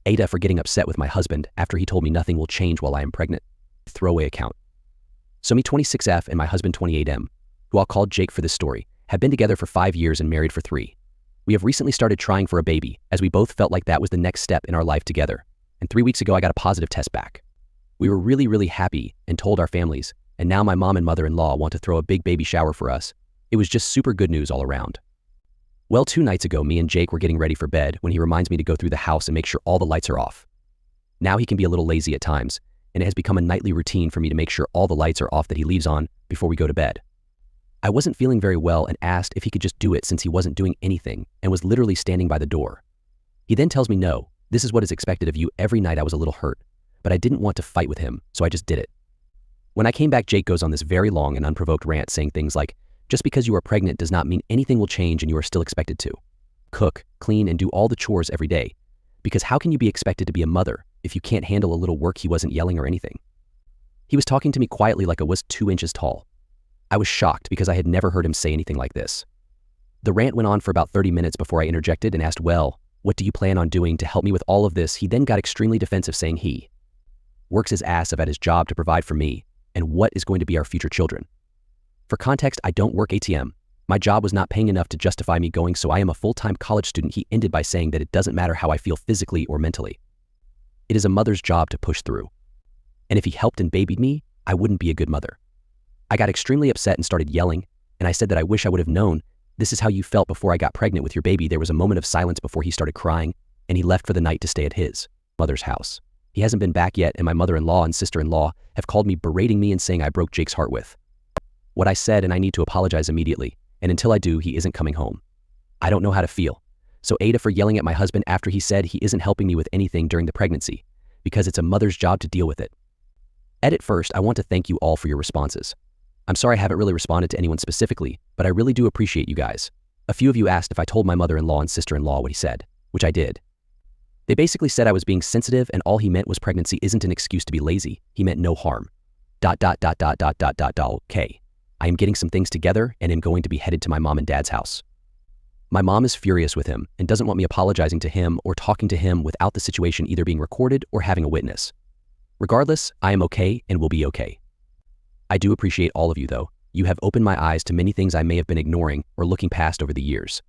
AITA for getting upset with my husband after he told me nothing will change while I am pregnant. Throwaway account. So me 26F and my husband 28M, who I'll call Jake for this story, have been together for 5 years and married for 3. We have recently started trying for a baby, as we both felt like that was the next step in our life together. And 3 weeks ago I got a positive test back. We were really happy and told our families, and now my mom and mother-in-law want to throw a big baby shower for us. It was just super good news all around. Well, 2 nights ago, me and Jake were getting ready for bed when he reminds me to go through the house and make sure all the lights are off. Now he can be a little lazy at times, and it has become a nightly routine for me to make sure all the lights are off that he leaves on before we go to bed. I wasn't feeling very well and asked if he could just do it since he wasn't doing anything and was literally standing by the door. He then tells me no, this is what is expected of you every night. I was a little hurt, but I didn't want to fight with him, so I just did it. When I came back, Jake goes on this very long and unprovoked rant saying things like, just because you are pregnant does not mean anything will change and you are still expected to cook, clean, and do all the chores every day. Because how can you be expected to be a mother if you can't handle a little work? He wasn't yelling or anything. He was talking to me quietly like I was 2 inches tall. I was shocked because I had never heard him say anything like this. The rant went on for about 30 minutes before I interjected and asked, well, what do you plan on doing to help me with all of this? He then got extremely defensive, saying he works his ass off at his job to provide for me and what is going to be our future children. For context, I don't work ATM. My job was not paying enough to justify me going, so I am a full-time college student. He ended by saying that it doesn't matter how I feel physically or mentally. It is a mother's job to push through. And if he helped and babied me, I wouldn't be a good mother. I got extremely upset and started yelling, and I said that I wish I would have known this is how you felt before I got pregnant with your baby. There was a moment of silence before he started crying, and he left for the night to stay at his mother's house. He hasn't been back yet, and my mother-in-law and sister-in-law have called me, berating me and saying I broke Jake's heart with what I said, and I need to apologize immediately. And until I do, he isn't coming home. I don't know how to feel. So AITA for yelling at my husband after he said he isn't helping me with anything during the pregnancy, because it's a mother's job to deal with it. Edit first, I want to thank you all for your responses. I'm sorry I haven't really responded to anyone specifically, but I really do appreciate you guys. A few of you asked if I told my mother-in-law and sister-in-law what he said, which I did. They basically said I was being sensitive and all he meant was pregnancy isn't an excuse to be lazy. He meant no harm. ... Okay. I am getting some things together and am going to be headed to my mom and dad's house. My mom is furious with him and doesn't want me apologizing to him or talking to him without the situation either being recorded or having a witness. Regardless, I am okay and will be okay. I do appreciate all of you though. You have opened my eyes to many things I may have been ignoring or looking past over the years.